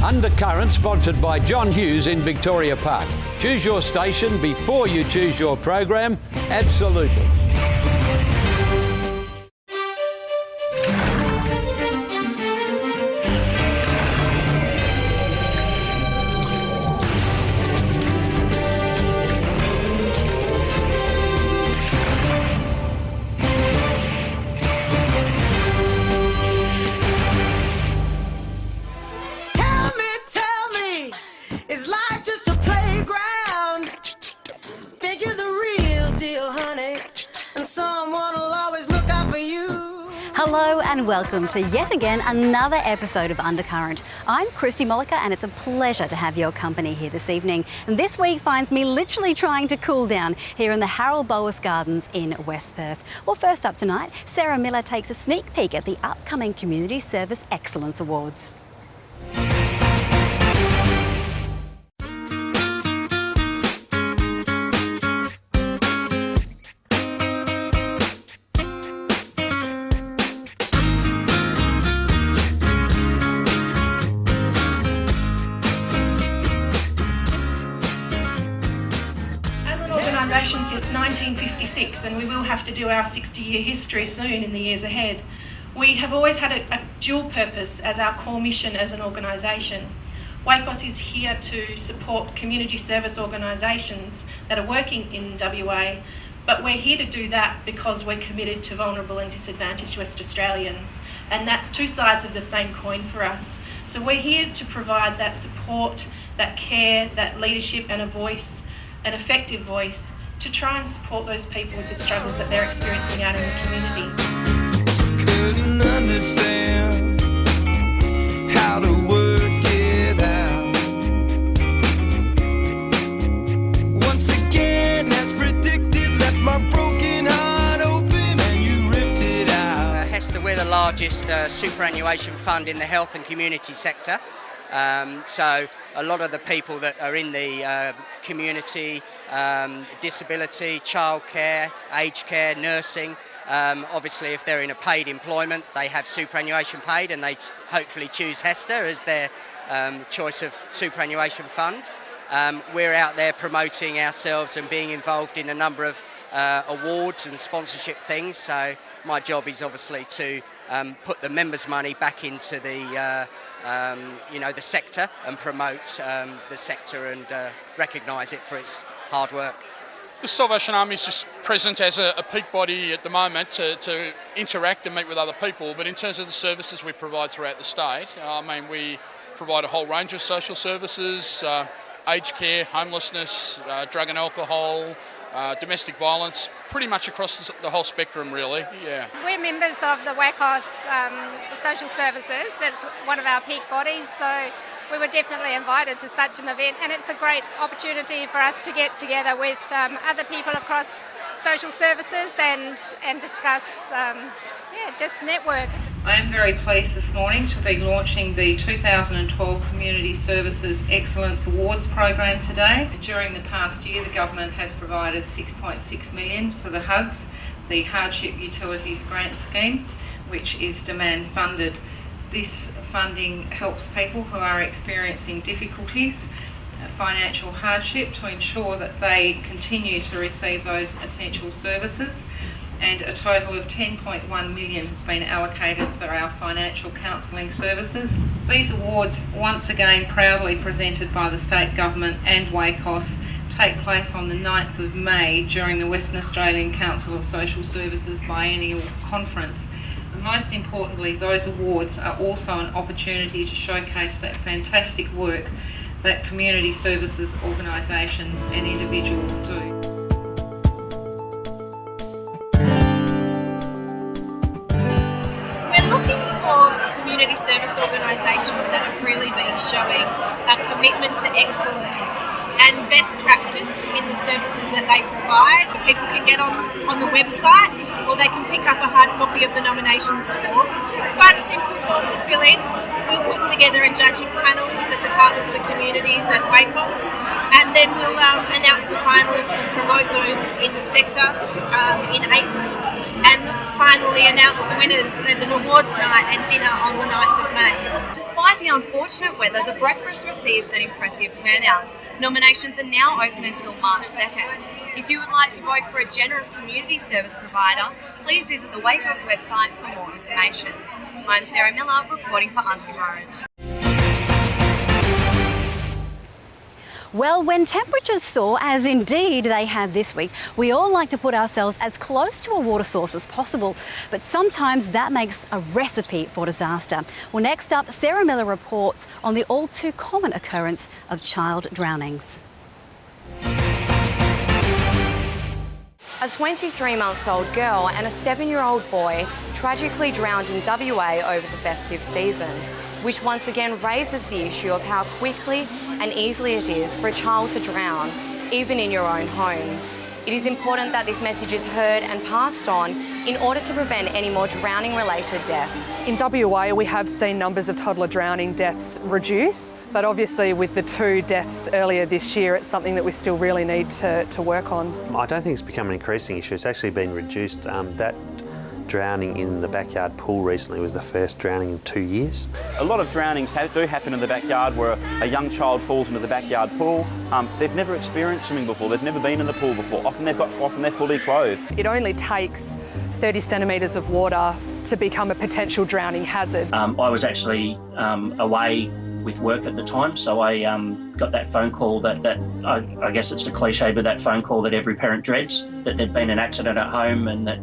Undercurrent, sponsored by John Hughes in Victoria Park. Choose your station before you choose your program. Absolutely. Is life just a playground? Think you're the real deal, honey, and someone will always look out for you. Hello and welcome to yet again another episode of Undercurrent. I'm Christy Molliker and it's a pleasure to have your company here this evening. And this week finds me literally trying to cool down here in the Harold Boas Gardens in West Perth. Well, first up tonight, Sarah Miller takes a sneak peek at the upcoming Community Service Excellence Awards. Since 1956, and we will have to do our 60-year history soon in the years ahead. We have always had a dual purpose as our core mission as an organisation. WACOS is here to support community service organisations that are working in WA, but we're here to do that because we're committed to vulnerable and disadvantaged West Australians, and that's two sides of the same coin for us. So we're here to provide that support, that care, that leadership and a voice, an effective voice, to try and support those people with the struggles that they're experiencing out in the community. Couldn't understand how to work it out. Once again, as predicted, left my broken heart open and you ripped it out. Hester, we're the largest superannuation fund in the health and community sector. So a lot of the people that are in the community, disability, childcare, aged care, nursing, obviously if they're in a paid employment they have superannuation paid and they hopefully choose Hester as their choice of superannuation fund. We're out there promoting ourselves and being involved in a number of awards and sponsorship things, so my job is obviously to put the members' money back into the the sector and promote the sector and recognise it for its hard work. The Salvation Army is just present as a peak body at the moment to interact and meet with other people, but in terms of the services we provide throughout the state, we provide a whole range of social services, aged care, homelessness, drug and alcohol, domestic violence, pretty much across the whole spectrum really, yeah. We're members of the WACOS Social Services, that's one of our peak bodies, so we were definitely invited to such an event, and it's a great opportunity for us to get together with other people across social services and discuss, just network. I am very pleased this morning to be launching the 2012 Community Services Excellence Awards program today. During the past year, the government has provided $6.6 million for the HUGS, the Hardship Utilities Grant Scheme, which is demand funded. This funding helps people who are experiencing difficulties, financial hardship, to ensure that they continue to receive those essential services. And a total of $10.1 million has been allocated for our financial counselling services. These awards, once again proudly presented by the State Government and WACOS, take place on the 9th of May during the Western Australian Council of Social Services Biennial Conference. And most importantly, those awards are also an opportunity to showcase that fantastic work that community services organisations and individuals do. Community service organisations that have really been showing a commitment to excellence and best practice in the services that they provide. People can get on the website or they can pick up a hard copy of the nominations form. It's quite a simple form to fill in. We'll put together a judging panel with the Department for Communities and WACOS, and then we'll announce the finalists and promote them in the sector in April. And finally announced the winners at an awards night and dinner on the 9th of May. Despite the unfortunate weather, the breakfast received an impressive turnout. Nominations are now open until March 2nd. If you would like to vote for a generous community service provider, please visit the Waitrose website for more information. I'm Sarah Miller, reporting for Undercurrent. Well, when temperatures soar, as indeed they have this week, we all like to put ourselves as close to a water source as possible, but sometimes that makes a recipe for disaster. Well, next up, Sarah Miller reports on the all too common occurrence of child drownings. A 23-month-old girl and a 7-year-old boy tragically drowned in WA over the festive season, which once again raises the issue of how quickly and easily it is for a child to drown, even in your own home. It is important that this message is heard and passed on in order to prevent any more drowning-related deaths. In WA, we have seen numbers of toddler drowning deaths reduce, but obviously with the 2 deaths earlier this year, it's something that we still really need to work on. I don't think it's become an increasing issue. It's actually been reduced. That drowning in the backyard pool recently was the first drowning in 2 years. A lot of drownings do happen in the backyard where a young child falls into the backyard pool. They've never experienced swimming before, they've never been in the pool before. Often they're fully clothed. It only takes 30 centimetres of water to become a potential drowning hazard. I was actually away with work at the time, so I got that phone call that I guess it's a cliche, but that phone call that every parent dreads, that there'd been an accident at home and that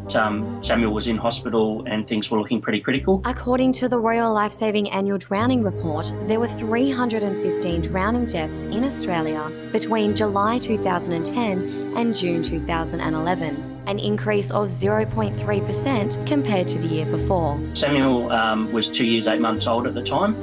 Samuel was in hospital and things were looking pretty critical. According to the Royal Lifesaving Annual Drowning Report, there were 315 drowning deaths in Australia between July 2010 and June 2011, an increase of 0.3% compared to the year before. Samuel was 2 years, 8 months old at the time.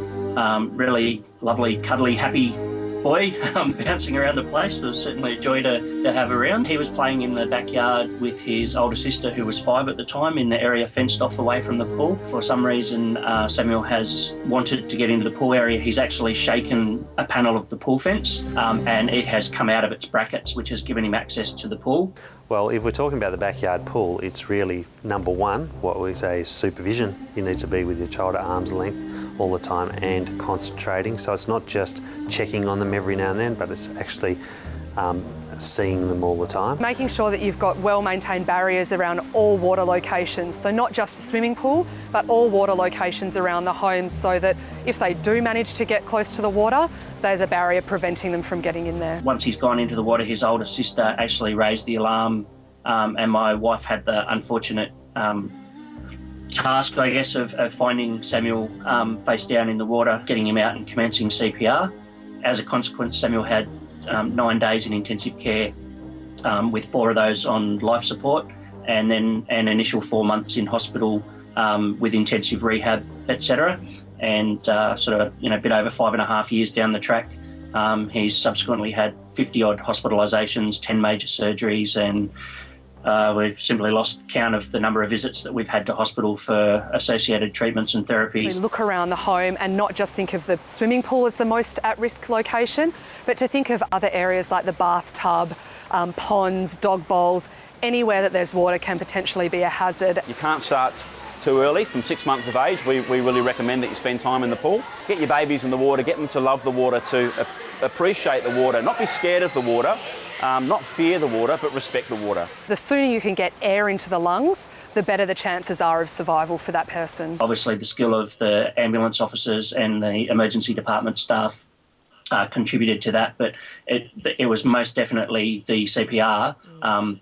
Really lovely, cuddly, happy boy, bouncing around the place. It was certainly a joy to have around. He was playing in the backyard with his older sister, who was 5 at the time, in the area fenced off away from the pool. For some reason, Samuel has wanted to get into the pool area. He's actually shaken a panel of the pool fence and it has come out of its brackets, which has given him access to the pool. Well, if we're talking about the backyard pool, it's really number one, what we say is supervision. You need to be with your child at arm's length all the time and concentrating. So it's not just checking on them every now and then, but it's actually seeing them all the time. Making sure that you've got well-maintained barriers around all water locations, so not just the swimming pool, but all water locations around the home, so that if they do manage to get close to the water, there's a barrier preventing them from getting in there. Once he's gone into the water, his older sister actually raised the alarm and my wife had the unfortunate task, I guess, of finding Samuel face down in the water, getting him out and commencing CPR. As a consequence, Samuel had 9 days in intensive care, with 4 of those on life support, and then an initial 4 months in hospital with intensive rehab, etc. And sort of, a bit over 5.5 years down the track, he's subsequently had 50-odd hospitalisations, 10 major surgeries, and we've simply lost count of the number of visits that we've had to hospital for associated treatments and therapies. We look around the home and not just think of the swimming pool as the most at-risk location, but to think of other areas like the bathtub, ponds, dog bowls. Anywhere that there's water can potentially be a hazard. You can't start too early. From 6 months of age, we really recommend that you spend time in the pool. Get your babies in the water, get them to love the water, to appreciate the water, not be scared of the water, not fear the water, but respect the water. The sooner you can get air into the lungs, the better the chances are of survival for that person. Obviously, the skill of the ambulance officers and the emergency department staff contributed to that, but it was most definitely the CPR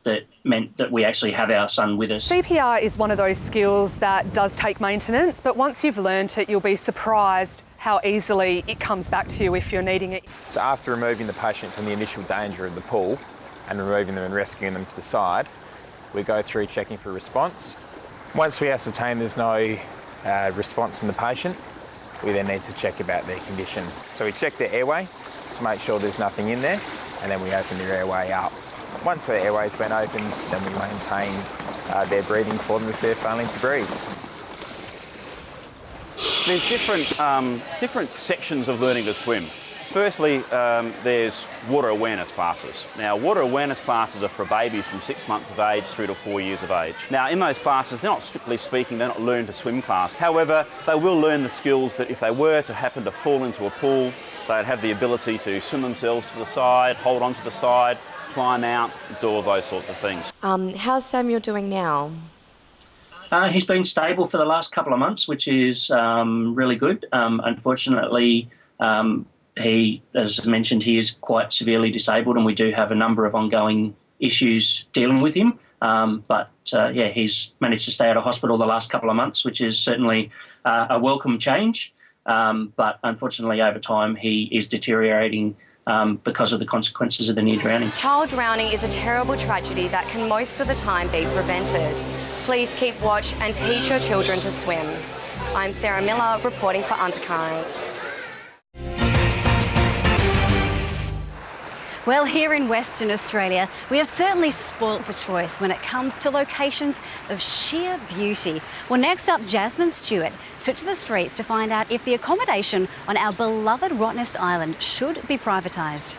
that meant that we actually have our son with us. CPR is one of those skills that does take maintenance, but once you've learnt it, you'll be surprised how easily it comes back to you if you're needing it. So after removing the patient from the initial danger of the pool and removing them and rescuing them to the side, we go through checking for response. Once we ascertain there's no response from the patient, we then need to check about their condition. So we check their airway to make sure there's nothing in there, and then we open their airway up. Once their airway's been opened, then we maintain their breathing for them if they're failing to breathe. There's different sections of learning to swim. Firstly, there's water awareness classes. Now, water awareness classes are for babies from 6 months of age through to 4 years of age. Now, in those classes, they're not strictly speaking, they're not learn to swim class. However, they will learn the skills that if they were to happen to fall into a pool, they'd have the ability to swim themselves to the side, hold on to the side, climb out, do all those sorts of things. How's Samuel doing now? He's been stable for the last couple of months, which is really good. Unfortunately, he, as I mentioned, he is quite severely disabled, and we do have a number of ongoing issues dealing with him. Yeah, he's managed to stay out of hospital the last couple of months, which is certainly a welcome change. But unfortunately, over time, he is deteriorating because of the consequences of the near drowning. Child drowning is a terrible tragedy that can most of the time be prevented. Please keep watch and teach your children to swim. I'm Sarah Miller, reporting for Undercurrent. Well, here in Western Australia, we are certainly spoilt for choice when it comes to locations of sheer beauty. Well, next up, Jasmine Stewart took to the streets to find out if the accommodation on our beloved Rottnest Island should be privatised.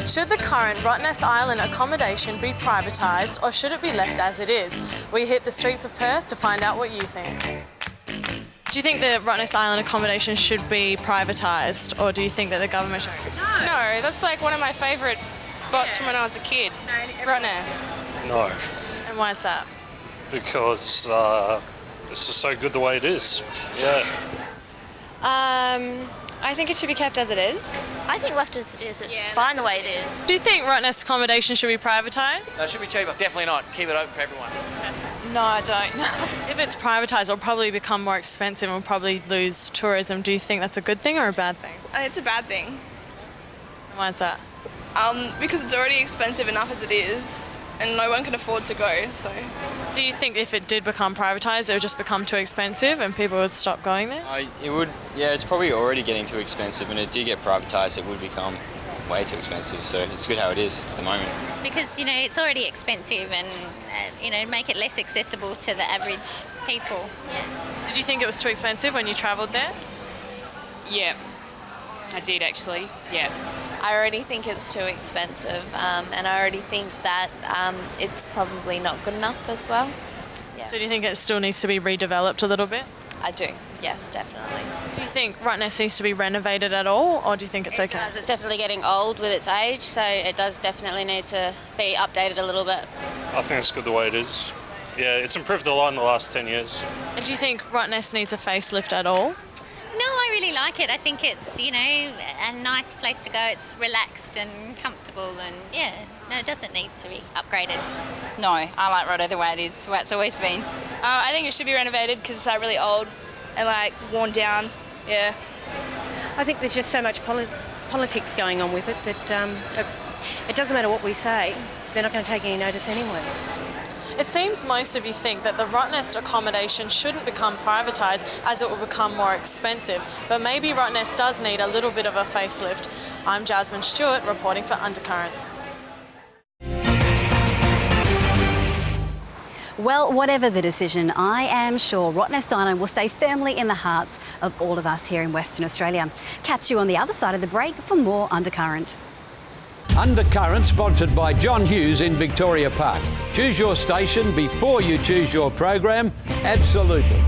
Should the current Rottnest Island accommodation be privatised, or should it be left as it is? We hit the streets of Perth to find out what you think. Do you think the Rottnest Island accommodation should be privatised, or do you think that the government should? No, that's like one of my favourite spots from when I was a kid. Rottnest. No, And why is that? because it's just so good the way it is. Yeah. I think it should be kept as it is. I think left as it is. It's fine the way it is. Do you think Rottnest accommodation should be privatised? No, it should be cheaper. Definitely not. Keep it open for everyone. No, I don't. If it's privatised, it'll probably become more expensive and we'll probably lose tourism. Do you think that's a good thing or a bad thing? It's a bad thing. And why is that? Because it's already expensive enough as it is, and no one can afford to go, so. Do you think if it did become privatised, it would just become too expensive and people would stop going there? It would, yeah, it's probably already getting too expensive, and if it did get privatised, it would become way too expensive, so it's good how it is at the moment. Because, you know, it's already expensive and, you know, make it less accessible to the average people. Yeah. Did you think it was too expensive when you travelled there? Yeah, I did actually, yeah. I already think it's too expensive, and I already think that it's probably not good enough as well. Yeah. So do you think it still needs to be redeveloped a little bit? I do, yes, definitely. Do you think Rottnest needs to be renovated at all, or do you think it's okay? It does. It's definitely getting old with its age, so it does definitely need to be updated a little bit. I think it's good the way it is. Yeah, it's improved a lot in the last 10 years. And do you think Rottnest needs a facelift at all? No, I really like it. I think it's, you know, a nice place to go. It's relaxed and comfortable and, yeah, no, it doesn't need to be upgraded. No, I like Roto the way it is, the way it's always been. I think it should be renovated because it's like really old and like worn down, yeah. I think there's just so much politics going on with it that it doesn't matter what we say, they're not going to take any notice anyway. It seems most of you think that the Rottnest accommodation shouldn't become privatised as it will become more expensive, but maybe Rottnest does need a little bit of a facelift. I'm Jasmine Stewart, reporting for Undercurrent. Well, whatever the decision, I am sure Rottnest Island will stay firmly in the hearts of all of us here in Western Australia. Catch you on the other side of the break for more Undercurrent. Undercurrent, sponsored by John Hughes in Victoria Park. Choose your station before you choose your program. Absolutely.